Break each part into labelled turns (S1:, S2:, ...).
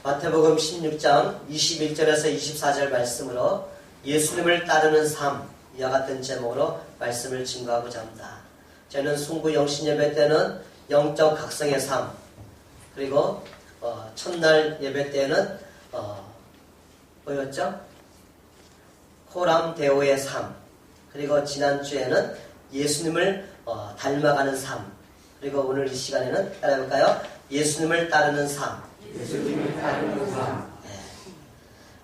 S1: 마태복음 16장 21절에서 24절 말씀으로 예수님을 따르는 삶, 이와 같은 제목으로 말씀을 증거하고자 합니다. 저희는 순구 영신 예배 때는 영적 각성의 삶, 그리고 첫날 예배 때는 뭐였죠? 코람 데오의 삶, 그리고 지난주에는 예수님을 닮아가는 삶, 그리고 오늘 이 시간에는 따라해볼까요? 예수님을 따르는 삶.
S2: 예수님을 따르는 삶.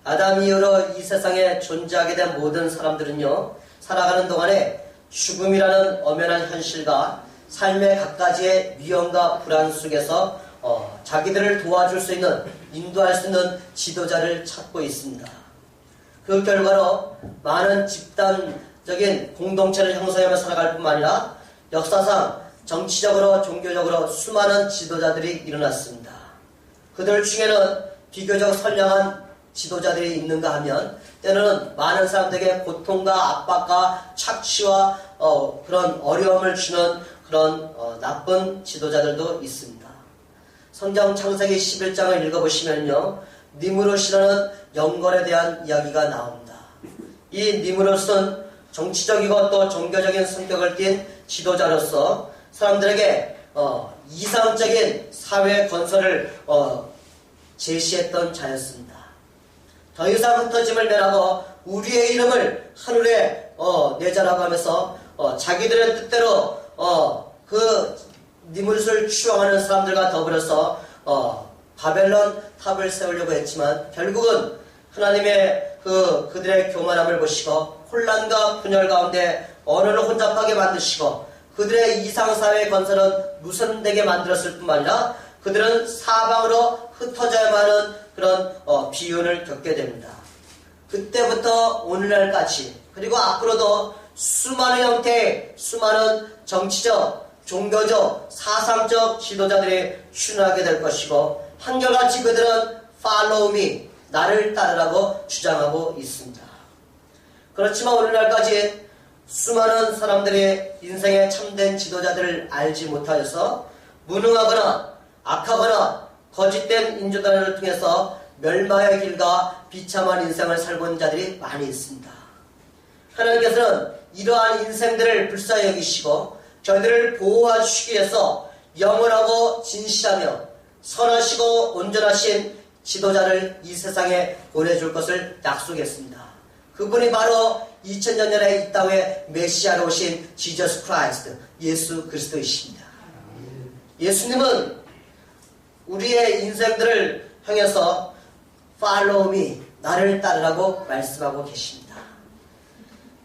S1: 아담 이후로 이 세상에 존재하게 된 모든 사람들은요, 살아가는 동안에 죽음이라는 엄연한 현실과 삶의 갖가지의 위험과 불안 속에서 자기들을 도와줄 수 있는, 인도할 수 있는 지도자를 찾고 있습니다. 그 결과로 많은 집단적인 공동체를 형성하며 살아갈 뿐만 아니라 역사상 정치적으로 종교적으로 수많은 지도자들이 일어났습니다. 그들 중에는 비교적 선량한 지도자들이 있는가 하면 때로는 많은 사람들에게 고통과 압박과 착취와 그런 어려움을 주는 그런 나쁜 지도자들도 있습니다. 성경 창세기 11장을 읽어보시면요, 니므롯이라는 영걸에 대한 이야기가 나옵니다. 이 니므롯은 정치적이고 또 종교적인 성격을 띤 지도자로서 사람들에게 이상적인 사회 건설을 제시했던 자였습니다. 더 이상 흩어짐을 면하고 우리의 이름을 하늘에 내자라고 하면서 자기들의 뜻대로 그 니므롯을 추앙하는 사람들과 더불어서 바벨론 탑을 세우려고 했지만 결국은 하나님의 그들의 교만함을 보시고 혼란과 분열 가운데 언어를 혼잡하게 만드시고 그들의 이상사회 건설은 무선되게 만들었을 뿐만 아니라 그들은 사방으로 흩어져야만 하는 그런 비윤을 겪게 됩니다. 그때부터 오늘날까지 그리고 앞으로도 수많은 형태의 수많은 정치적, 종교적, 사상적 지도자들이 출현하게 될 것이고 한결같이 그들은 Follow me, 나를 따르라고 주장하고 있습니다. 그렇지만 오늘날까지 수많은 사람들이 인생의 참된 지도자들을 알지 못하여서 무능하거나 악하거나 거짓된 인조단을 통해서 멸망의 길과 비참한 인생을 살고 있는 자들이 많이 있습니다. 하나님께서는 이러한 인생들을 불쌍히 여기시고 저희들을 보호해 주시기 위해서 영원하고 진실하며 선하시고 온전하신 지도자를 이 세상에 보내줄 것을 약속했습니다. 그분이 바로 2000년 전에 이 땅에 메시아로 오신 지저스 크라이스트, 예수 그리스도이십니다. 예수님은 우리의 인생들을 향해서 Follow me, 나를 따르라고 말씀하고 계십니다.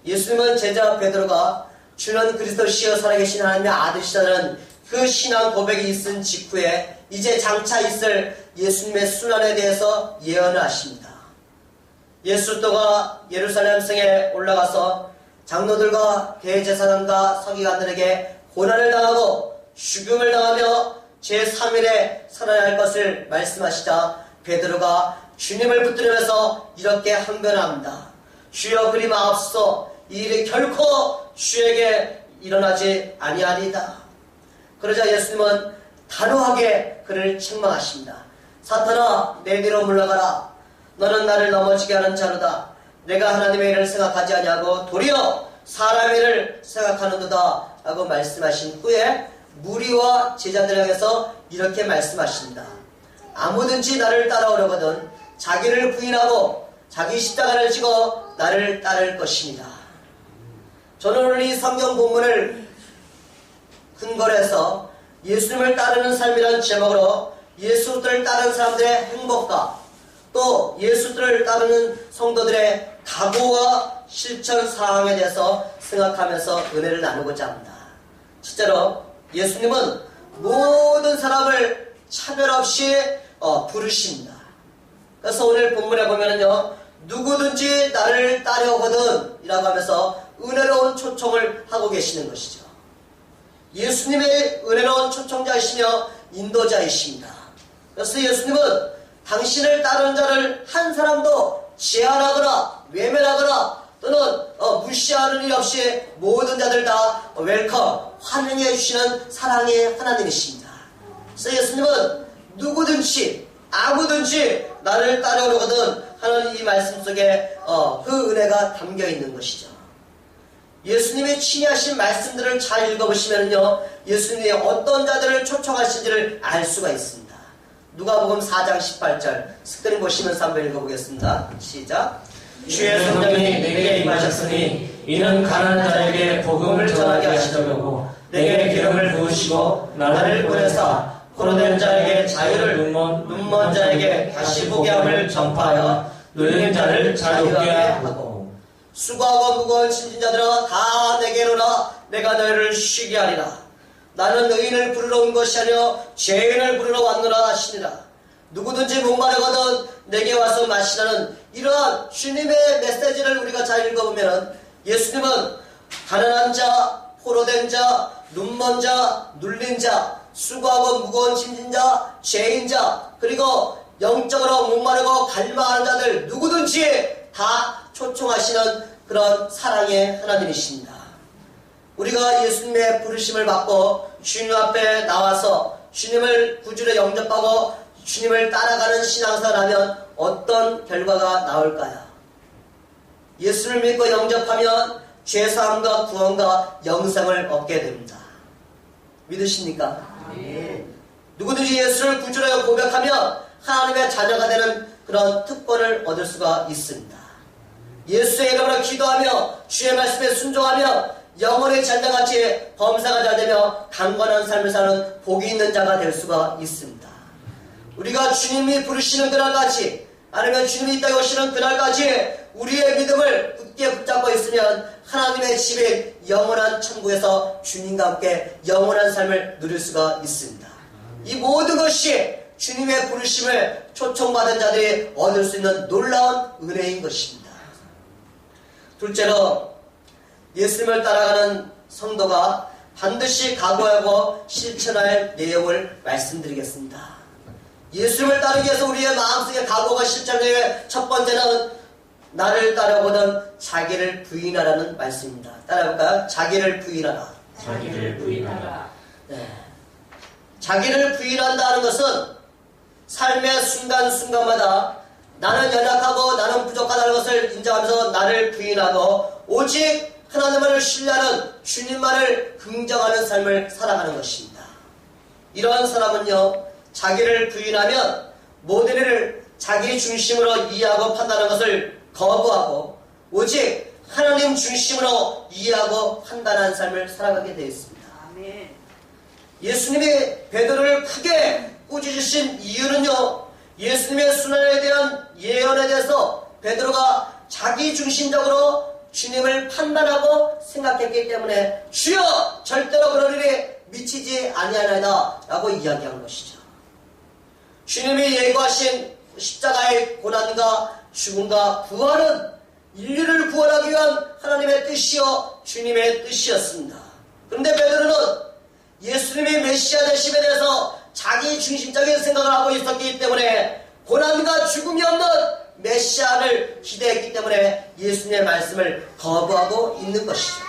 S1: 예수님은 제자 베드로가 주는 그리스도시여 살아계신 하나님의 아들이시라는 그 신앙 고백이 있은 직후에 이제 장차 있을 예수님의 순환에 대해서 예언을 하십니다. 예수도가 예루살렘 성에 올라가서 장로들과 대제사장과 서기관들에게 고난을 당하고 죽음을 당하며 제3일에 살아날 것을 말씀하시자 베드로가 주님을 붙들면서 이렇게 항변합니다. 주여 그리 마옵소서, 이 일이 결코 주에게 일어나지 아니하리이다. 그러자 예수님은 단호하게 그를 책망하십니다. 사탄아, 내 뒤로 물러가라. 너는 나를 넘어지게 하는 자로다. 내가 하나님의 일을 생각하지 아니하고 도리어 사람의 일을 생각하는도다 라고 말씀하신 후에 무리와 제자들 향해서 이렇게 말씀하십니다. 아무든지 나를 따라오려거든 자기를 부인하고 자기 십자가를 지고 나를 따를 것입니다. 저는 오늘 이 성경 본문을 근거로 해서 예수님을 따르는 삶이라는 제목으로 예수를 따르는 사람들의 행복과 또 예수들을 따르는 성도들의 각오와 실천 사항에 대해서 생각하면서 은혜를 나누고자 합니다. 실제로 예수님은 모든 사람을 차별 없이 부르십니다. 그래서 오늘 본문에 보면은요, 누구든지 나를 따르거든 이라고 하면서 은혜로운 초청을 하고 계시는 것이죠. 예수님의 은혜로운 초청자이시며 인도자이십니다. 그래서 예수님은 당신을 따르는 자를 한 사람도 제한하거나 외면하거나 또는 무시하는 일 없이 모든 자들 다 웰컴, 환영해 주시는 사랑의 하나님이십니다. 그래서 예수님은 누구든지 아무든지 나를 따르려거든 하는 이 말씀 속에 그 은혜가 담겨 있는 것이죠. 예수님의 친히 하신 말씀들을 잘 읽어보시면요, 예수님이 어떤 자들을 초청하신지를 알 수가 있습니다. 누가복음 4장 18절 스크린 보시면서 한번 읽어보겠습니다. 시작.
S2: 주의 성령이 내게 임하셨으니 이는 가난한 자에게 복음을 전하게 하시려고 내게 기름을 부으시고 나를 보내사 포로된 자에게 자유를 눈먼 자에게 다시 보게 함을 전파하여 누린 자를 자유하게 하고.
S1: 수고하고 무거운 짐진 자들아 다 내게로 오라. 내가 너희를 쉬게 하리라. 나는 의인을 부르러 온 것이 아니요 죄인을 부르러 왔노라 하시니라. 누구든지 목마르거든 내게 와서 마시라는 이러한 주님의 메시지를 우리가 잘 읽어보면 예수님은 가난한 자, 포로된 자, 눈먼 자, 눌린 자, 수고하고 무거운 짐진 자, 죄인 자, 그리고 영적으로 목마르고 갈망하는 자들 누구든지 다 초청하시는 그런 사랑의 하나님이십니다. 우리가 예수님의 부르심을 받고 주님 앞에 나와서 주님을 구주로 영접하고 주님을 따라가는 신앙생활하면 어떤 결과가 나올까요? 예수를 믿고 영접하면 죄사함과 구원과 영생을 얻게 됩니다. 믿으십니까? 누구든지 예수를 구주로 고백하면 하나님의 자녀가 되는 그런 특권을 얻을 수가 있습니다. 예수의 이름으로 기도하며 주의 말씀에 순종하며 영혼의 잔장같이 범사가 잘 되며 강건한 삶을 사는 복이 있는 자가 될 수가 있습니다. 우리가 주님이 부르시는 그날까지 아니면 주님이 이 땅에 오시는 그날까지 우리의 믿음을 굳게 붙잡고 있으면 하나님의 집인 영원한 천국에서 주님과 함께 영원한 삶을 누릴 수가 있습니다. 이 모든 것이 주님의 부르심을 초청받은 자들이 얻을 수 있는 놀라운 은혜인 것입니다. 둘째로 예수님을 따라가는 성도가 반드시 각오하고 실천할 내용을 말씀드리겠습니다. 예수님을 따르기 위해서 우리의 마음속에 각오가 실천되어 첫 번째는 나를 따르거든 자기를 부인하라는 말씀입니다. 따라해볼까요? 자기를 부인하라.
S2: 자기를 부인하라.
S1: 네. 자기를 부인한다는 것은 삶의 순간순간마다 나는 연약하고 나는 부족하다는 것을 인정하면서 나를 부인하고 오직 하나님을 신뢰하는 주님만을 긍정하는 삶을 살아가는 것입니다. 이러한 사람은요, 자기를 부인하면 모든 일을 자기 중심으로 이해하고 판단하는 것을 거부하고 오직 하나님 중심으로 이해하고 판단하는 삶을 살아가게 되어 있습니다.
S3: 아멘.
S1: 예수님이 베드로를 크게 꾸짖으신 이유는요, 예수님의 순환에 대한 예언에 대해서 베드로가 자기 중심적으로 주님을 판단하고 생각했기 때문에 주여 절대로 그런 일이 미치지 아니하나이다 라고 이야기한 것이죠. 주님이 예고하신 십자가의 고난과 죽음과 부활은 인류를 구원하기 위한 하나님의 뜻이요 주님의 뜻이었습니다. 그런데 베드로는 예수님이 메시아 되심에 대해서 자기 중심적인 생각을 하고 있었기 때문에 고난과 죽음이 없는 메시아를 기대했기 때문에 예수님의 말씀을 거부하고 있는 것이죠.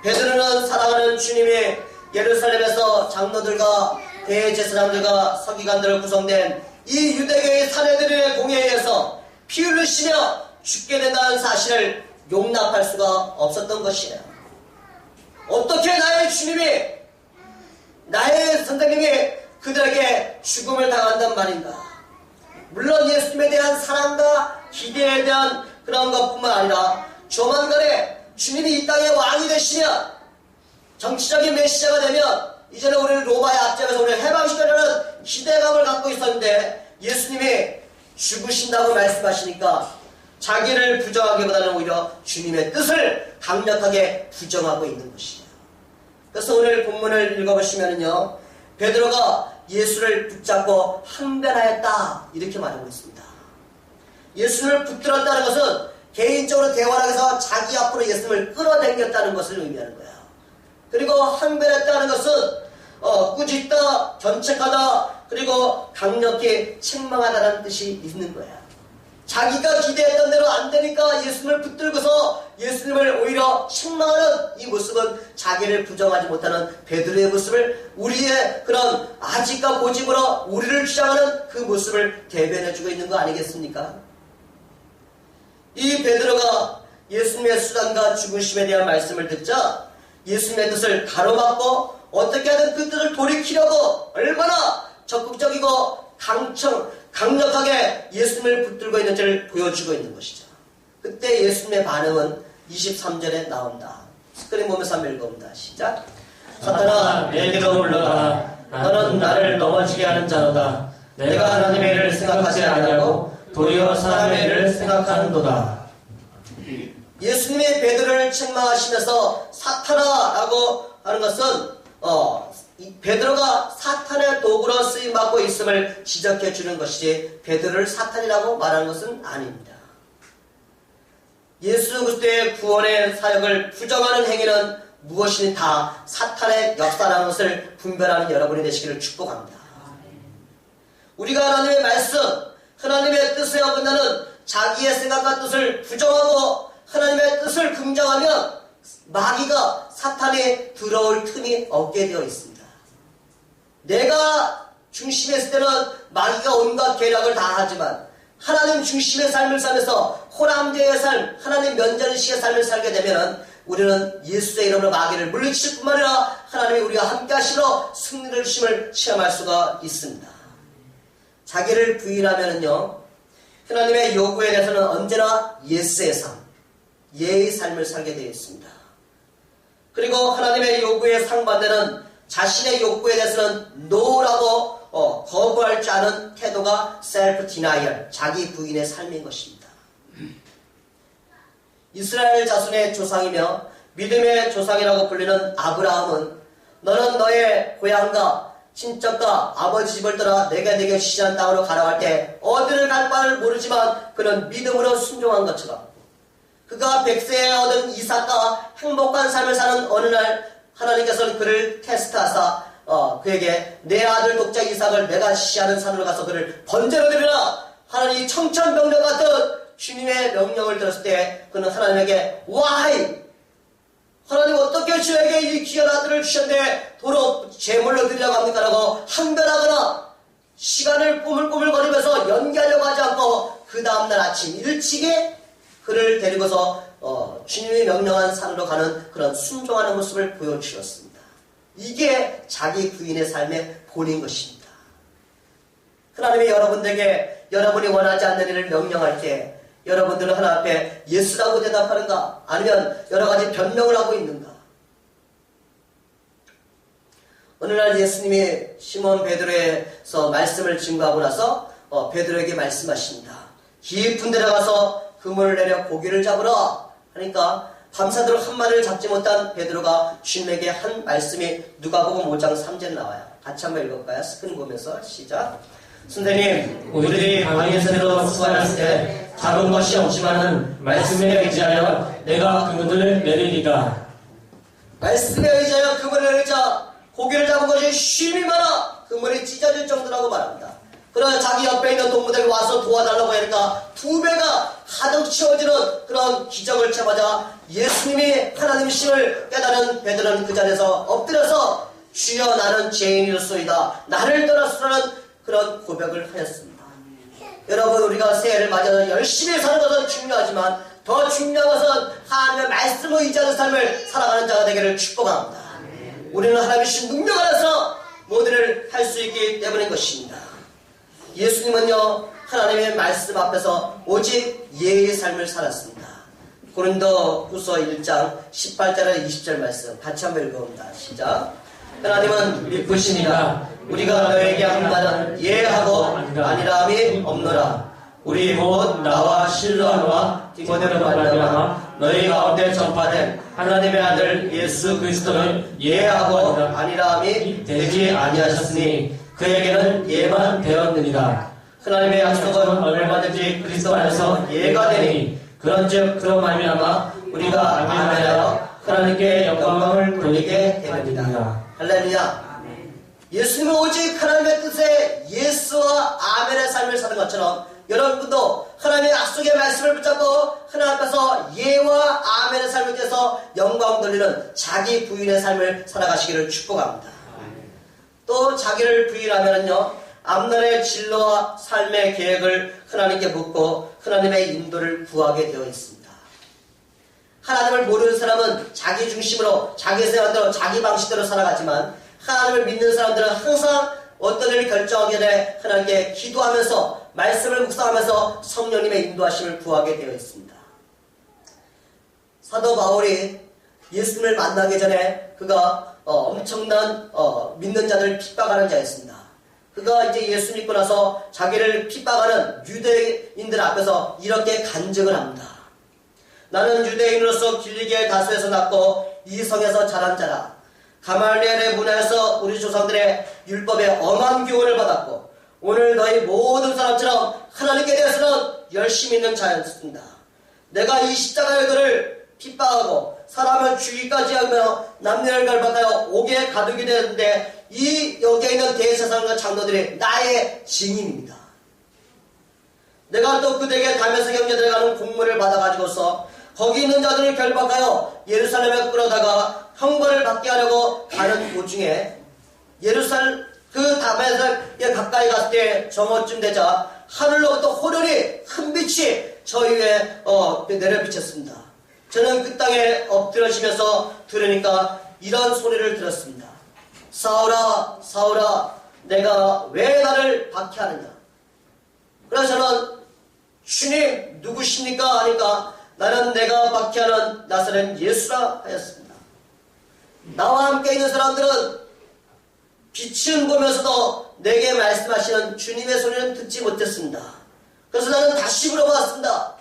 S1: 베드로는 사랑하는 주님이 예루살렘에서 장로들과 대제사장들과 서기관들을 구성된 이 유대교의 사내들의 공회에 의해서 피 흘리시며 죽게 된다는 사실을 용납할 수가 없었던 것이에요. 어떻게 나의 주님이, 나의 선생님이 그들에게 죽음을 당한단 말인가? 물론 예수님에 대한 사랑과 기대에 대한 그런 것뿐만 아니라 조만간에 주님이 이 땅의 왕이 되시면 정치적인 메시아가 되면 이제는 우리는 로마의 앞잡에서 우리를 해방시켜라는 기대감을 갖고 있었는데 예수님이 죽으신다고 말씀하시니까 자기를 부정하기보다는 오히려 주님의 뜻을 강력하게 부정하고 있는 것이에요. 그래서 오늘 본문을 읽어보시면요, 베드로가 예수를 붙잡고 항변하였다 이렇게 말하고 있습니다. 예수를 붙들었다는 것은 개인적으로 대화를 해서 자기 앞으로 예수님을 끌어당겼다는 것을 의미하는 거예요. 그리고 항변했다는 것은 꾸짖다, 견책하다, 그리고 강력히 책망하다는 뜻이 있는 거예요. 자기가 기대했던 대로 안 되니까 예수님을 붙들고서 예수님을 오히려 책망하는 이 모습은 자기를 부정하지 못하는 베드로의 모습을, 우리의 그런 아직과 고집으로 우리를 주장하는 그 모습을 대변해주고 있는 거 아니겠습니까? 이 베드로가 예수님의 수단과 죽으심에 대한 말씀을 듣자 예수님의 뜻을 가로막고 어떻게 하든 그 뜻을 돌이키려고 얼마나 적극적이고 강력하게 예수님을 붙들고 있는지를 보여주고 있는 것이죠. 그때 예수님의 반응은 23절에 나온다. 스크린 보면서 한번 읽어봅니다. 시작. 사탄아, 내게로 물러가라. 너는 나를 넘어지게 하는 자로다. 내가 하나님의 일을 생각하지 아니하고 도리어 사람의 일을 생각하는도다. 예수님의 베드로를 책망하시면서 사탄아라고 하는 것은 베드로가 사탄의 도구로 쓰임받고 있음을 지적해 주는 것이지 베드로를 사탄이라고 말하는 것은 아닙니다. 예수 그리스도의 구원의 사역을 부정하는 행위는 무엇이든 다 사탄의 역사라는 것을 분별하는 여러분이 되시기를 축복합니다. 우리가 하나님의 말씀, 하나님의 뜻에 어긋나는 자기의 생각과 뜻을 부정하고 하나님의 뜻을 긍정하면 마귀가, 사탄이 들어올 틈이 없게 되어 있습니다. 내가 중심에 있을 때는 마귀가 온갖 계략을 다 하지만 하나님 중심의 삶을 살면서 호람제의 삶, 하나님 면전의식의 삶을 살게 되면 우리는 예수의 이름으로 마귀를 물리칠 뿐만 아니라 하나님이 우리와 함께 하시러 승리를 주심을 체험할 수가 있습니다. 자기를 부인하면은요, 하나님의 요구에 대해서는 언제나 예스의 삶, 예의 삶을 살게 되어 있습니다. 그리고 하나님의 요구에 상반되는 자신의 욕구에 대해서는 no라고 거부할 줄 아는 태도가 self-denial, 자기 부인의 삶인 것입니다. 이스라엘 자손의 조상이며 믿음의 조상이라고 불리는 아브라함은 너는 너의 고향과 친척과 아버지 집을 떠나 내가 네게 지시한 땅으로 가라고 할 때 어디를 갈 바를 모르지만 그는 믿음으로 순종한 것처럼 그가 100세에 얻은 이삭과 행복한 삶을 사는 어느 날 하나님께서는 그를 테스트하사 그에게 내 아들 독자 이삭을 내가 지시하는 산으로 가서 그를 번제로 드리라. 하나님이 청천벽력 같은 주님의 명령을 들었을 때 그는 하나님에게 Why? 하나님 어떻게 저에게 이 귀한 아들을 주셨는데 도로 제물로 드리라고 합니까? 라고 항변하거나 시간을 꼬물꼬물거리면서 연기하려고 하지 않고 그 다음날 아침 일찍에 그를 데리고서 주님이 명령한 산으로 가는 그런 순종하는 모습을 보여주셨습니다. 이게 자기 부인의 삶의 본인 것입니다. 하나님이 여러분들에게 여러분이 원하지 않는 일을 명령할 때 여러분들은 하나님 앞에 예수라고 대답하는가? 아니면 여러 가지 변명을 하고 있는가? 오늘날 예수님이 시몬 베드로에서 말씀을 증거하고 나서 베드로에게 말씀하십니다. 깊은 데 들어가서 그물을 내려 고기를 잡으라 하니까 밤새도록 한 마리를 잡지 못한 베드로가 주님에게 한 말씀이 누가복음 5장 3절에 나와요. 같이 한번 읽어볼까요? 스크린 보면서 시작. 선생님,
S2: 우리들이 강에서로 수고했을 때 잡은 것이 없지만은 말씀에 의지하여 내가 그물을 내리리다.
S1: 말씀에 의지하여 그물을 내리자 고기를 잡은 것이 쉼이 많아 그물이 찢어질 정도라고 말합니다. 그러나 자기 옆에 있는 동무들이 와서 도와달라고 하니까 2배가 가득 채워지는 그런 기적을 체험하자 예수님이 하나님이심을 깨달은 베드로는 그 자리에서 엎드려서 주여 나는 죄인이로소이다 나를 떠나소라는 그런 고백을 하였습니다. 여러분 우리가 새해를 맞아서 열심히 사는 것은 중요하지만 더 중요한 것은 하나님의 말씀을 의지하는 삶을 살아가는 자가 되기를 축복합니다. 우리는 하나님이신 능력 안에서 모두를 할 수 있기 때문인 것입니다. 예수님은요 하나님의 말씀 앞에서 오직 예의 삶을 살았습니다. 고린도후서 1장 18절에 20절 말씀 같이 한번 읽어봅니다. 시작. 하나님은
S2: 미쁘시니라
S1: 우리가 너에게 한 말은 예하고 아니라함이 없노라.
S2: 우리 곧 나와 실로아와 디모데로 말미암아 너희 가운데 전파된 하나님의 아들 예수 그리스도를 예하고 아니라함이 되지 아니하셨으니 그에게는 예만 되었느니라. 하나님의 약속은 얼마든지 그리스도 안에서 예가 되니 그런즉 그런 말미암아 우리가 아멘하여 하나님께 영광을 돌리게 됩니다.
S1: 할렐루야. 예수님은 오직 하나님의 뜻에 예수와 아멘의 삶을 삶을 사는 것처럼 여러분도 하나님의 약속의 말씀을 붙잡고 하나님 앞에서 예와 아멘의 삶을 통해서 영광 돌리는 자기 부인의 삶을 살아가시기를 축복합니다. 또 자기를 부인하면은요, 앞날의 진로와 삶의 계획을 하나님께 묻고 하나님의 인도를 구하게 되어 있습니다. 하나님을 모르는 사람은 자기 중심으로 자기 생각대로 자기 방식대로 살아가지만 하나님을 믿는 사람들은 항상 어떤 일을 결정하기 전에 하나님께 기도하면서 말씀을 묵상하면서 성령님의 인도하심을 구하게 되어 있습니다. 사도 바울이 예수님을 만나기 전에 그가 엄청난 믿는 자들을 핍박하는 자였습니다. 그가 이제 예수 믿고 나서 자기를 핍박하는 유대인들 앞에서 이렇게 간증을 합니다. 나는 유대인으로서 길리기의 다수에서 낳고 이 성에서 자란 자라. 가말리엘의 문화에서 우리 조상들의 율법에 엄한 교훈을 받았고 오늘 너희 모든 사람처럼 하나님께 대해서는 열심히 있는 자였습니다. 내가 이 십자가의 도를 핍박하고 사람을 죽이기까지 하며 남녀를 결박하여 옥에 가두게 되는데 이 여기에 있는 대제사장과 장로들이 나의 증인입니다. 내가 또 그들에게 다메섹 형제들에 가는 공문을 받아가지고서 거기 있는 자들을 결박하여 예루살렘에 끌어다가 형벌을 받게 하려고 가는 도중에 그 다메섹에 가까이 갔을 때 정오쯤 되자 하늘로부터 호련히 큰 빛이 저희 위에 내려 비쳤습니다. 저는 그 땅에 엎드러지면서 들으니까 이런 소리를 들었습니다. 사울아 사울아 내가 왜 나를 박해하느냐. 그래서 저는 주님 누구십니까 하니까 나는 내가 박해하는 나사렛 예수라 하였습니다. 나와 함께 있는 사람들은 빛은 보면서도 내게 말씀하시는 주님의 소리는 듣지 못했습니다. 그래서 나는 다시 물어봤습니다.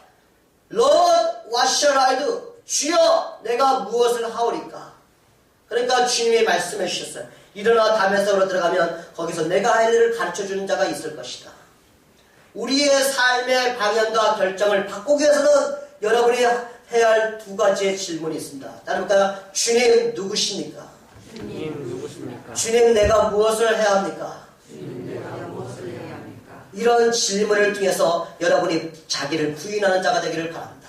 S1: Lord, what shall I do? 주여, 내가 무엇을 하오리까? 그러니까 주님이 말씀해 주셨어요. 일어나 다메섹으로 들어가면 거기서 내가 할 일을 가르쳐주는 자가 있을 것이다. 우리의 삶의 방향과 결정을 바꾸기 위해서는 여러분이 해야 할 두 가지의 질문이 있습니다. 따라볼까요? 주님 누구십니까?
S2: 주님 누구십니까?
S1: 주님 내가 무엇을 해야 합니까?
S2: 주님 내가 무엇을 해야 합니까?
S1: 이런 질문을 통해서 여러분이 자기를 부인하는 자가 되기를 바랍니다.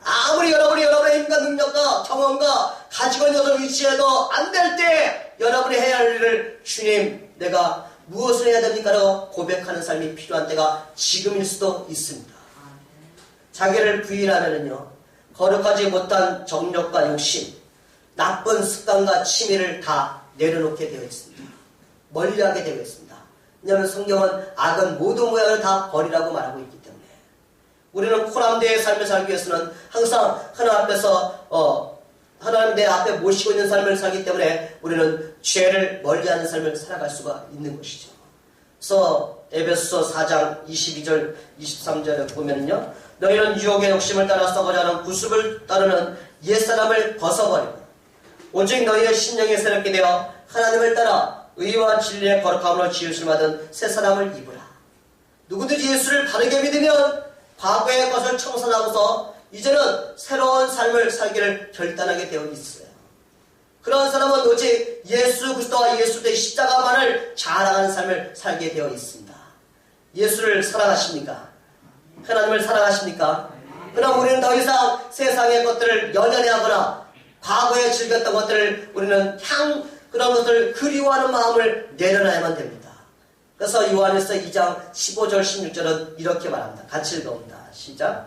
S1: 아무리 여러분이 여러분의 힘과 능력과 경험과 가지고 있는 것을 위치해도 안 될 때 여러분이 해야 할 일을 주님 내가 무엇을 해야 됩니까? 라고 고백하는 삶이 필요한 때가 지금일 수도 있습니다. 자기를 부인하면은요, 거룩하지 못한 정욕과 욕심, 나쁜 습관과 취미를 다 내려놓게 되어 있습니다. 멀리하게 되어 있습니다. 왜냐하면 성경은 악은 모든 모양을 다 버리라고 말하고 있기 때문에 우리는 코람대의 삶을 살기 위해서는 항상 하나님 앞에서 하나님 내 앞에 모시고 있는 삶을 살기 때문에 우리는 죄를 멀리하는 삶을 살아갈 수가 있는 것이죠. 그래서 에베소서 4장 22절 23절에 보면요, 너희는 유혹의 욕심을 따라 썩어져 하는 구습을 따르는 옛사람을 벗어버리고 오직 너희의 심령이 새롭게 되어 하나님을 따라 의와 진리의 거룩함으로 지으심 받은 새 사람을 입으라. 누구든지 예수를 바르게 믿으면 과거의 것을 청산하고서 이제는 새로운 삶을 살기를 결단하게 되어 있어요. 그런 사람은 오직 예수 그리스도와 예수의 십자가만을 자랑하는 삶을 살게 되어 있습니다. 예수를 사랑하십니까? 하나님을 사랑하십니까? 그럼 우리는 더 이상 세상의 것들을 연연해하거나 과거에 즐겼던 것들을 우리는 그런 것을 그리워하는 마음을 내려놔야만 됩니다. 그래서 요한일서 2장 15절 16절은 이렇게 말합니다. 같이 읽어봅니다. 시작.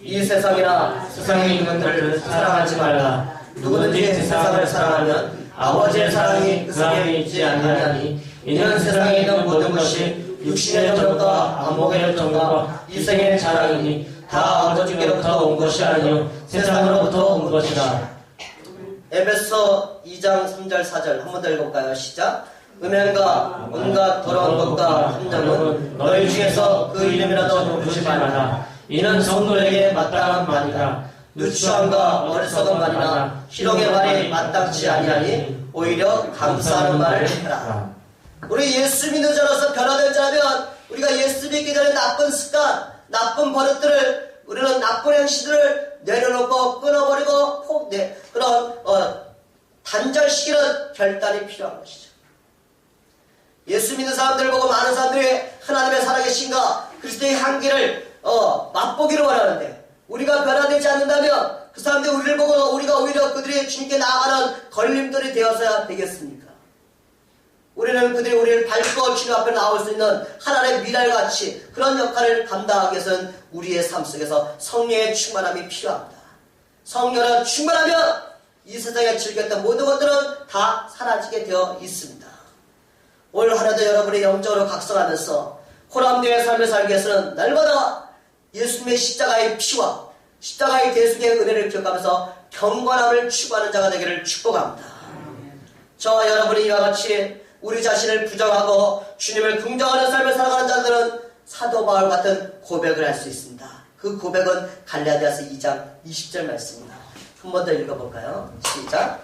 S1: 이 세상이나
S2: 세상에 있는 것들을 사랑하지 말라. 누구든지 세상을 사랑하면 아버지의 사랑이 그 안에 있지 아니하니 이는 세상에 있는 모든 것이 육신의 정과 안목의 열정과 이생의 자랑이니 다 아버지께로부터 온 것이 아니요 세상으로부터 온 것이다.
S1: 에베소 2장 3절 4절 한 번 더 읽어볼까요? 시작. 음행과 온갖 더러운 것과 함정은 너희 중에서 그 이름이라도 부르지 말라. 이는 성도에게 마땅한 말이라. 누추함과 어리석은 말이나 희롱의 말이 마땅치 아니하니 오히려 감사하는 말을 해라. 우리 예수 믿는 자로서 변화될 자라면 우리가 예수 믿기 전에 나쁜 습관, 나쁜 버릇들을 우리는 나쁜 행실들을 내려놓고 끊어버리고 그런 단절시키는 결단이 필요한 것이죠. 예수 믿는 사람들을 보고 많은 사람들이 하나님의 살아계신가 그리스도의 향기를 맛보기를 원하는데 우리가 변화되지 않는다면 그 사람들이 우리를 보고 우리가 오히려 그들이 주님께 나아가는 걸림돌이 되어서야 되겠습니까? 우리는 그들이 우리를 밟고 주님 앞에 나올 수 있는 하나님의 미랄같이 그런 역할을 감당하기 위해서는 우리의 삶 속에서 성령의 충만함이 필요합니다. 성령을 충만하면 이 세상에 즐겼던 모든 것들은 다 사라지게 되어 있습니다. 올 한해도 여러분이 영적으로 각성하면서 호람되의 삶을 살기 위해서는 날마다 예수님의 십자가의 피와 십자가의 대속의 은혜를 기억하면서 경건함을 추구하는 자가 되기를 축복합니다. 저와 여러분이 이와 같이 우리 자신을 부정하고 주님을 긍정하는 삶을 살아가는 자들은 사도 바울 같은 고백을 할 수 있습니다. 그 고백은 갈라디아서 2장 20절 말씀입니다. 한 번 더 읽어볼까요? 시작.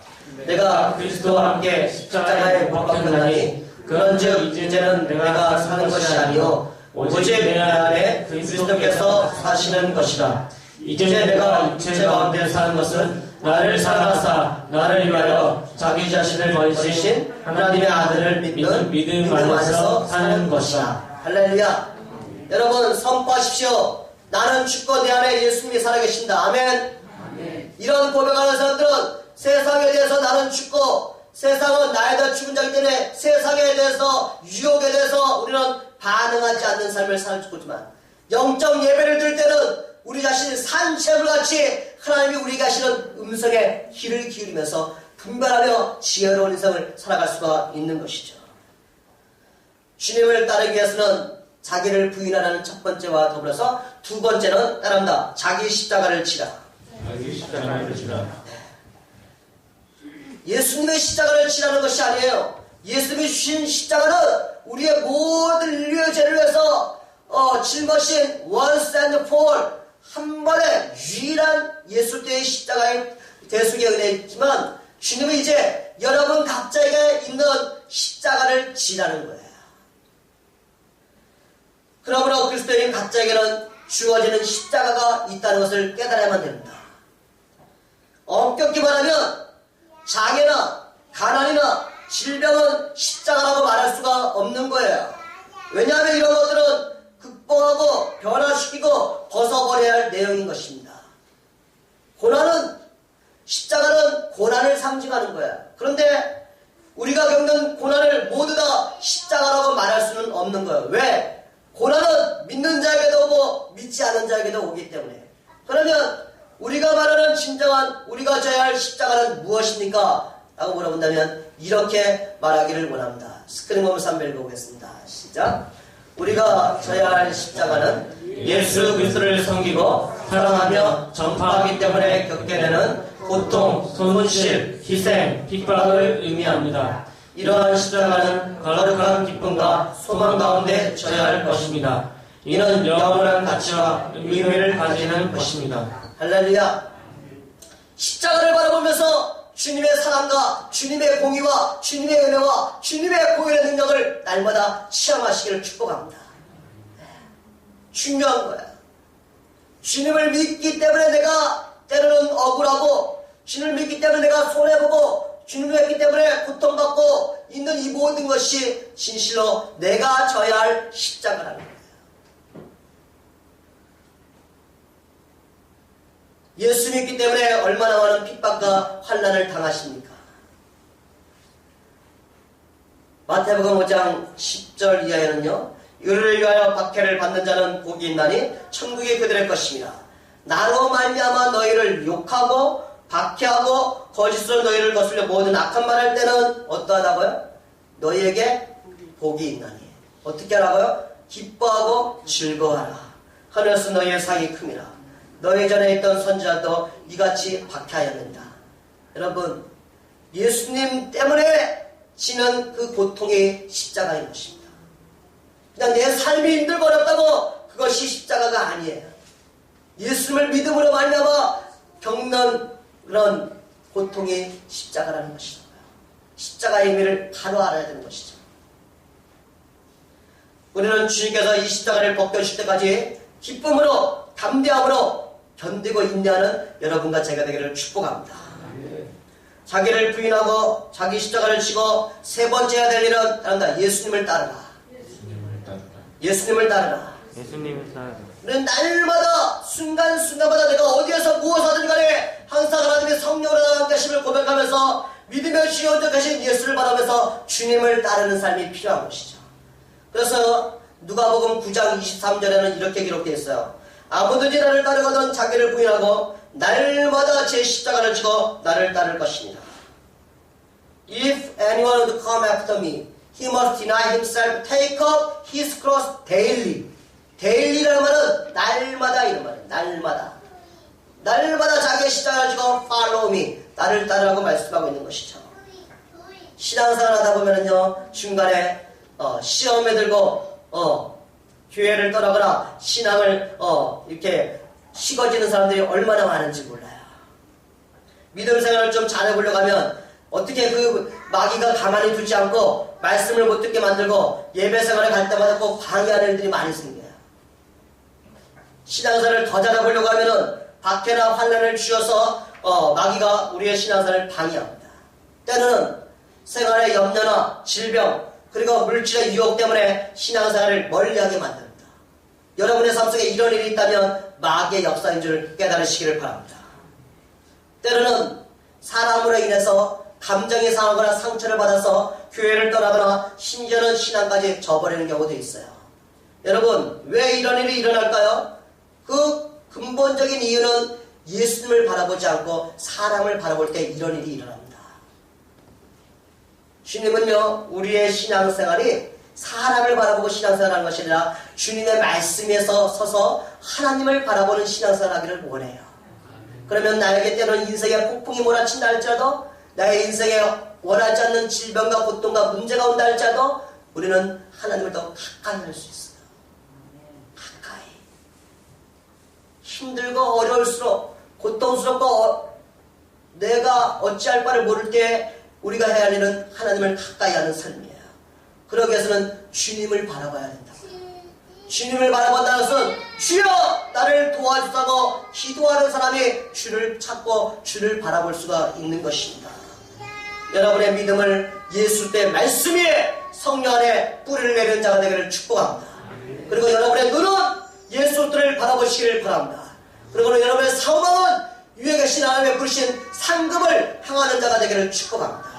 S1: 내가 그리스도와 함께 십자가에 못 박혔나니 그런즉 이제는 내가 사는 것이 아니요 오직 내 안에 그리스도께서 사시는 것이라. 이제 내가 육체 가운데 사는 것은 나를 사랑하사 나를 위하여 자기 자신을 버리신 하나님의 아들을 믿는 믿음 안에서 사는 것이라. 할렐루야. 여러분 선포하십시오. 나는 죽고 내 안에 예수님이 살아계신다. 아멘. 이런 고백하는 사람들은 세상에 대해서 나는 죽고 세상은 나에 대해 죽은 자이기 때문에 세상에 대해서 유혹에 대해서 우리는 반응하지 않는 삶을 살고 있지만 영적 예배를 드릴 때는 우리 자신이 산채물같이 하나님이 우리에게 하시는 음성에 귀를 기울이면서 분별하며 지혜로운 인생을 살아갈 수가 있는 것이죠. 주님을 따르기 위해서는 자기를 부인하는 첫 번째와 더불어서 두 번째는 따릅니다. 자기 십자가를 지라.
S2: 자기 십자가를 지라.
S1: 예수님의 십자가를 지라는 것이 아니에요. 예수님이 주신 십자가는 우리의 모든 인류의 죄를 위해서 짊어진 once and for 한 번에 유일한 예수님의 십자가의 대속의 은혜이지만 주님은 이제 여러분 각자에게 있는 십자가를 지라는 거예요. 그러므로 그리스도인 각자에게는 주어지는 십자가가 있다는 것을 깨달아야만 됩니다. 엄격히 말하면 장애나 가난이나 질병은 십자가라고 말할 수가 없는 거예요. 왜냐하면 이런 것들은 극복하고 변화시키고 벗어버려야 할 내용인 것입니다. 고난은 십자가는 고난을 상징하는 거예요. 그런데 우리가 겪는 고난을 모두 다 십자가라고 말할 수는 없는 거예요. 왜? 고난은 믿는 자에게도 오고 믿지 않은 자에게도 오기 때문에. 그러면 우리가 말하는 진정한 우리가 져야 할 십자가는 무엇입니까? 라고 물어본다면 이렇게 말하기를 원합니다. 스크린 보면서 한번 읽어보겠습니다. 시작. 우리가 져야 할 십자가는
S2: 예수 그리스도를 섬기고 사랑하며 전파하기 때문에 겪게 되는 고통, 손실, 희생, 핍박을 의미합니다. 이러한 십자가는 거룩한 기쁨과 소망 가운데 져야 할 것입니다. 이는 영원한 가치와 의미를 가지는 것입니다.
S1: 할렐루야. 십자가를 바라보면서 주님의 사랑과 주님의 공의와 주님의 은혜와 주님의 보혈의 능력을 날마다 체험하시기를 축복합니다. 중요한 거야. 주님을 믿기 때문에 내가 때로는 억울하고 주님을 믿기 때문에 내가 손해보고 주님을 믿기 때문에 고통받고 있는 이 모든 것이 진실로 내가 져야 할 십자가라는 거예요. 예수 믿기 때문에 얼마나 많은 핍박과 환난을 당하십니까? 마태복음 5장 10절 이하에는요. 의를 위하여 박해를 받는 자는 복이 있나니 천국이 그들의 것입니다. 나로 말미암아 너희를 욕하고 박해하고 거짓으로 너희를 거슬려 모든 악한 말 할 때는 어떠하다고요? 너희에게 복이 있나니. 어떻게 하라고요? 기뻐하고 즐거워하라. 하늘에서 너희의 상이 큼이라. 너희 전에 있던 선지자도 이같이 박해하였는다. 여러분, 예수님 때문에 지는 그 고통이 십자가인 것입니다. 그냥 내 삶이 힘들고 어렵다고 그것이 십자가가 아니에요. 예수님을 믿음으로 말미암아 겪는 그런 고통이 십자가라는 것이죠. 십자가의 의미를 바로 알아야 되는 것이죠. 우리는 주님께서 이 십자가를 벗겨주실 때까지 기쁨으로 담대함으로 견디고 인내하는 여러분과 제가 되기를 축복합니다. 자기를 부인하고 자기 십자가를 지고 세 번째 해야 될 일은 다른다. 예수님을 따르라. 예수님을 따르라.
S2: 예수님을 따르라.
S1: 우리는 날마다 순간순간마다 내가 어디에서 무엇을 하든 간에 항상 하나님의 성령으로 함께 하심을 고백하면서 믿으며 지어져가신 예수를 바라면서 주님을 따르는 삶이 필요한 것이죠. 그래서 누가복음 9장 23절에는 이렇게 기록되어 있어요. 아무든지 나를 따르거든 자기를 부인하고 날마다 제 십자가를 지고 나를 따를 것입니다. If anyone would come after me, he must deny himself, take up his cross daily. daily라는 말은 날마다 이런 말이에요. 날마다. 날마다 자기의 십자가를 지고 follow me. 나를 따르라고 말씀하고 있는 것이죠. 신앙생활 하다 보면은요, 중간에 시험에 들고 교회를 떠나거나 신앙을 이렇게 식어지는 사람들이 얼마나 많은지 몰라요. 믿음 생활을 좀 잘해보려고 하면 어떻게 그 마귀가 가만히 두지 않고 말씀을 못 듣게 만들고 예배 생활에 갈 때마다 꼭 방해하는 일들이 많이 생겨요. 신앙생활을 더 잘해보려고 하면은 박해나 환난을 주어서 마귀가 우리의 신앙생활을 방해합니다. 때로는 생활의 염려나 질병 그리고 물질의 유혹 때문에 신앙생활을 멀리하게 만듭니다. 여러분의 삶 속에 이런 일이 있다면 마귀의 역사인 줄 깨달으시기를 바랍니다. 때로는 사람으로 인해서 감정이 상하거나 상처를 받아서 교회를 떠나거나 심지어는 신앙까지 저버리는 경우도 있어요. 여러분, 왜 이런 일이 일어날까요? 그 근본적인 이유는 예수님을 바라보지 않고 사람을 바라볼 때 이런 일이 일어납니다. 주님은요, 우리의 신앙생활이 사람을 바라보고 신앙생활하는 것이 아니라 주님의 말씀에서 서서 하나님을 바라보는 신앙생활을 하기를 원해요. 그러면 나에게 때로는 인생에 폭풍이 몰아친다 할지라도 나의 인생에 원하지 않는 질병과 고통과 문제가 온다 할지라도 우리는 하나님을 더 가까이 할 수 있어요. 가까이. 힘들고 어려울수록 고통스럽고 내가 어찌할 바를 모를 때 우리가 해야 할 일은 하나님을 가까이 하는 삶이에요. 그러기 위해서는 주님을 바라봐야 된다고요. 주님을 바라본다는 것은 주여 나를 도와주사고 기도하는 사람이 주를 찾고 주를 바라볼 수가 있는 것입니다. 여러분의 믿음을 예수의 말씀 위에 성령 안에 뿌리를 내리는 자가 되기를 축복합니다. 그리고 여러분의 눈은 예수를 바라보시기를 바랍니다. 그리고 여러분의 사망은 위에 계신 하나님의 부르신 상급을 향하는 자가 되기를 축복합니다.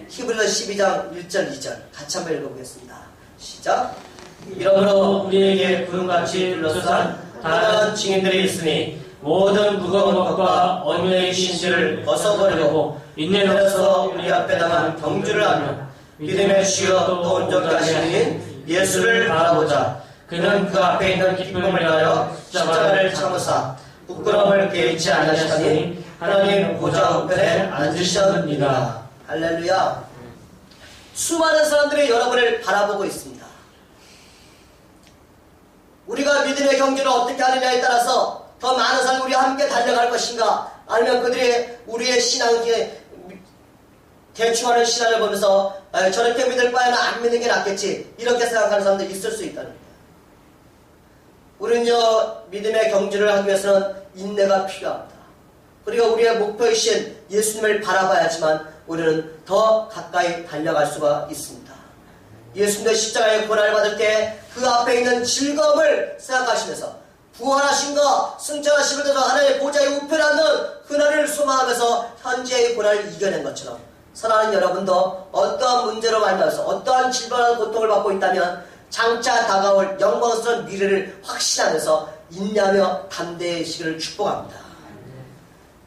S1: 히브리서 12장 1절 2절 같이 한번 읽어보겠습니다. 시작.
S2: 이러므로 우리에게 구름같이 둘러싼 다양한 증인들이 있으니 모든 무거운 것과 언약의 신실을 벗어버리고 인내로서 우리 앞에 당한 경주를 하며 믿음의 주여 또 온전케 하시는 예수를 바라보자. 그는 그 앞에 있는 기쁨을 위하여 십자가를 참으사 부끄러움을 개의치 않으시더니 하나님 보좌 우편에 앉으셨느니라. 할렐루야. 수많은 사람들이 여러분을 바라보고 있습니다. 우리가 믿음의 경주를 어떻게 하느냐에 따라서 더 많은 사람이 우리와 함께 달려갈 것인가, 아니면 그들이 우리의 신앙에 대충하는 신앙을 보면서 저렇게 믿을 바에는 안 믿는 게 낫겠지 이렇게 생각하는 사람들이 있을 수 있다는 거예요. 우리는요, 믿음의 경주를 하기 위해서는 인내가 필요합니다. 그리고 우리의 목표이신 예수님을 바라봐야지만 우리는 더 가까이 달려갈 수가 있습니다. 예수님의 십자가의 고난을 받을 때 그 앞에 있는 즐거움을 생각하시면서 부활하신가 승천하심을 통해서 하나님의 보좌에 우편에 앉는 그날을 소망하면서 현재의 고난을 이겨낸 것처럼 사랑하는 여러분도 어떠한 문제로 만나서 어떠한 질병과 고통을 받고 있다면 장차 다가올 영광스러운 미래를 확신하면서 인내하며 담대해지기를 축복합니다.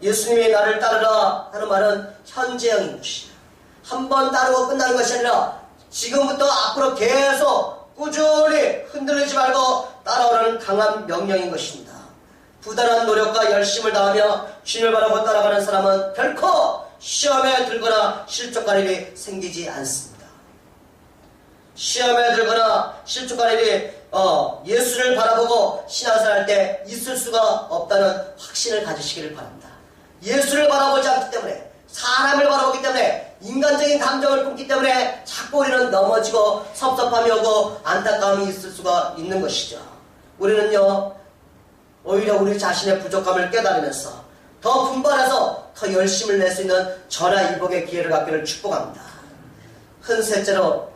S2: 예수님이 나를 따르라 하는 말은 현재형인 것이에요. 한번 따르고 끝나는 것이 아니라 지금부터 앞으로 계속 꾸준히 흔들리지 말고 따라오라는 강한 명령인 것입니다. 부단한 노력과 열심을 다하며 주님을 바라보 따라가는 사람은 결코 시험에 들거나 실족할 일이 생기지 않습니다. 시험에 들거나 실족할 일이 예수를 바라보고 신앙생활 할 때 있을 수가 없다는 확신을 가지시기를 바랍니다. 예수를 바라보지 않기 때문에, 사람을 바라보기 때문에, 인간적인 감정을 품기 때문에 자꾸 우리는 넘어지고 섭섭함이 오고 안타까움이 있을 수가 있는 것이죠. 우리는요, 오히려 우리 자신의 부족함을 깨달으면서
S1: 더 분발해서 더 열심을 낼 수 있는 전화 이복의 기회를 갖기를 축복합니다. 셋째로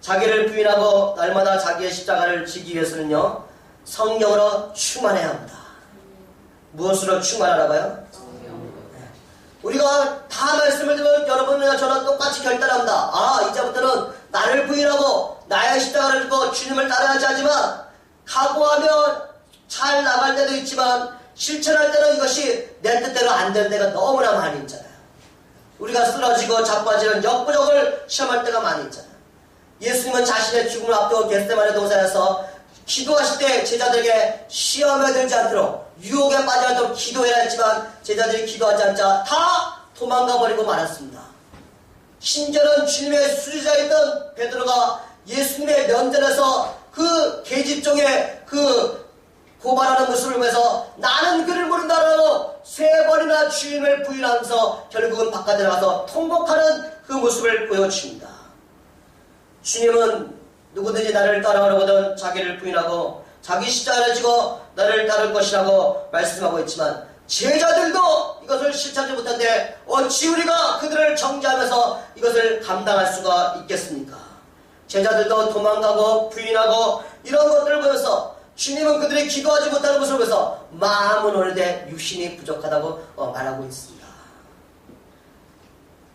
S1: 자기를 부인하고 날마다 자기의 십자가를 지기 위해서는요, 성령으로 충만해야 합니다. 무엇으로 충만하라고요? 우리가 다 말씀을 들으면 여러분이나 저는 똑같이 결단합니다. 이제부터는 나를 부인하고 나의 십자가를 들고 주님을 따라야지 하지만, 각오하면 잘 나갈 때도 있지만 실천할 때는 이것이 내 뜻대로 안 되는 때가 너무나 많이 있잖아요. 우리가 쓰러지고 자빠지는 역부족을 시험할 때가 많이 있잖아요. 예수님은 자신의 죽음을 앞두고 겟세마네 동산에서 기도하실 때 제자들에게 시험에 들지 않도록, 유혹에 빠지지 않도록 기도해야 했지만 제자들이 기도하지 않자 다 도망가 버리고 말았습니다. 심지어는 주님의 수리자였던 베드로가 예수님의 면전에서 그 계집종의 그 고발하는 모습을 보면서 나는 그를 모른다라고 3번이나 주님을 부인하면서 결국은 바깥에 나가서 통곡하는 그 모습을 보여줍니다. 주님은 누구든지 나를 따라오려거든 자기를 부인하고 자기 십자가를 지고 나를 따를 것이라고 말씀하고 있지만, 제자들도 이것을 실천하지 못한데 어찌 우리가 그들을 정죄하면서 이것을 감당할 수가 있겠습니까? 제자들도 도망가고 부인하고 이런 것들을 보면서 주님은 그들이 기도하지 못하는 모습을 보면서 마음은 오는데 육신이 부족하다고 말하고 있습니다.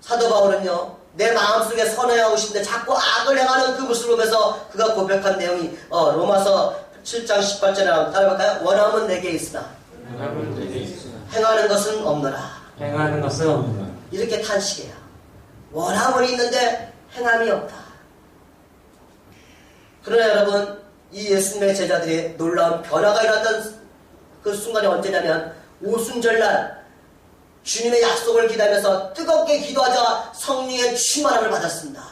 S1: 사도 바울은요, 내 마음속에 선해하고 싶은데 자꾸 악을 행하는 그 모습을 보면서 그가 고백한 내용이 로마서 7장 18절에 나오면 따라볼까요? 원함은 내게 있으나 행하는 것은 없노라.
S2: 행하는 것은 없노라.
S1: 이렇게 탄식해요. 원함은 있는데 행함이 없다. 그러나 여러분, 이 예수님의 제자들이 놀라운 변화가 일어났던 그 순간이 언제냐면 오순절날 주님의 약속을 기다리면서 뜨겁게 기도하자 성령의 충만함을 받았습니다.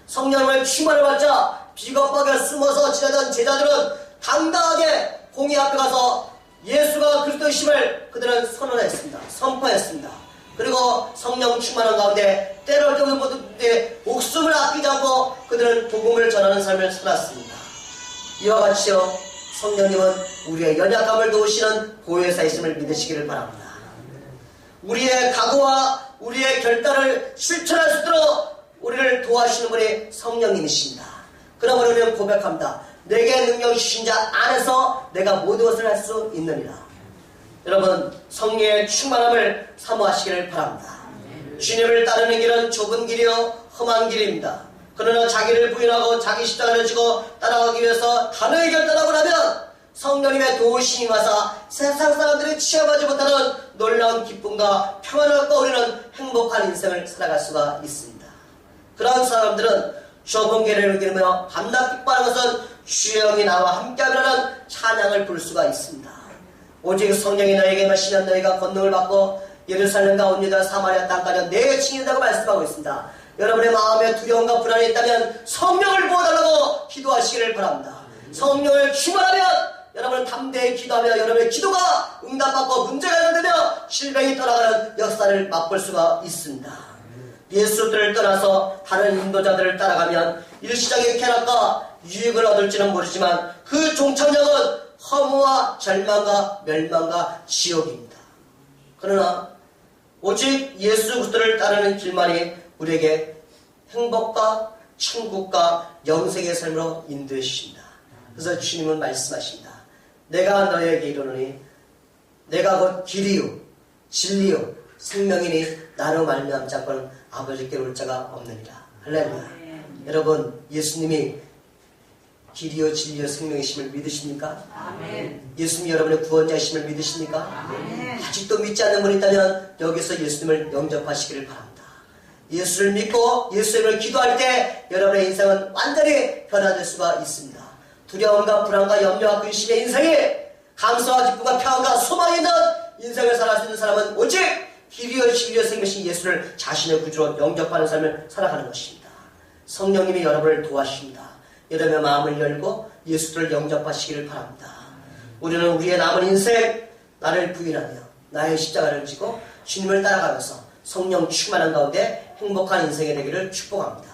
S1: 성령을 충만을 받자 비겁하게 숨어서 지내던 제자들은 당당하게 공의 앞에 가서 예수가 그리스도이심을 그들은 선언했습니다. 선포했습니다. 그리고 성령 충만한 가운데 때를 정도 모두에 목숨을 아끼지 않고 그들은 복음을 전하는 삶을 살았습니다. 이와 같이요, 성령님은 우리의 연약함을 도우시는 보혜사이심을 믿으시기를 바랍니다. 우리의 각오와 우리의 결단을 실천할 수 있도록 우리를 도와주시는 분이 성령님이십니다. 그러므로 우리는 고백합니다. 내게 능력 주신 자 안에서 내가 모든 것을 할 수 있느니라. 여러분, 성령의 충만함을 사모하시기를 바랍니다. 주님을 따르는 길은 좁은 길이요 험한 길입니다. 그러나 자기를 부인하고 자기 십자가를 지고 따라가기 위해서 단호히 결단하고 나면 성령님의 도우심이 와서 세상 사람들이 취업하지 못하는 놀라운 기쁨과 평안을 얻고 우리는 행복한 인생을 살아갈 수가 있습니다. 그러한 사람들은 좁은 길을 길며 밤낮 픽바하는 것은 주의 영이 나와 함께하라는 찬양을 부를 수가 있습니다. 오직 성령이 너에게 임하시면 너희가 권능을 받고 예루살렘과 온 유다 사마리아 땅까지 내 증인이라고 말씀하고 있습니다. 여러분의 마음에 두려움과 불안이 있다면 성령을 부어달라고 기도하시기를 바랍니다. 성령을 충만하면 여러분은 담대히 기도하며 여러분의 기도가 응답받고 문제가 해결되며 질병이 떠나가는 역사를 맛볼 수가 있습니다. 예수들을 떠나서 다른 인도자들을 따라가면 일시적인 쾌락과 유익을 얻을지는 모르지만 그 종착역은 허무와 절망과 멸망과 지옥입니다. 그러나 오직 예수 그리스도를 따르는 길만이 우리에게 행복과 천국과 영생의 삶으로 인도해 주십니다. 그래서 주님은 말씀하십니다. 내가 너에게 이르노니 내가 곧 길이요 진리요 생명이니 나로 말미암지 않고는 아버지께 올 자가 없느니라. 할렐루야. 여러분, 예수님이 길이요 진리요 생명이심을 믿으십니까?
S3: 아멘.
S1: 예수님이 여러분의 구원자이심을 믿으십니까?
S3: 아멘.
S1: 아직도 믿지 않는 분이 있다면 여기서 예수님을 영접하시기를 바랍니다. 예수를 믿고 예수님을 기도할 때 여러분의 인생은 완전히 변화될 수가 있습니다. 두려움과 불안과 염려와 근심의 인생이 감사와 기쁨과 평안과 소망이 있는 인생을 살아갈 수 있는 사람은 오직 길이요 진리요 생명이신 예수를 자신의 구주로 영접하는 삶을 살아가는 것입니다. 성령님이 여러분을 도와주십니다. 여러분의 마음을 열고 예수를 영접하시기를 바랍니다. 우리는 우리의 남은 인생 나를 부인하며 나의 십자가를 지고 주님을 따라가면서 성령 충만한 가운데 행복한 인생이 되기를 축복합니다.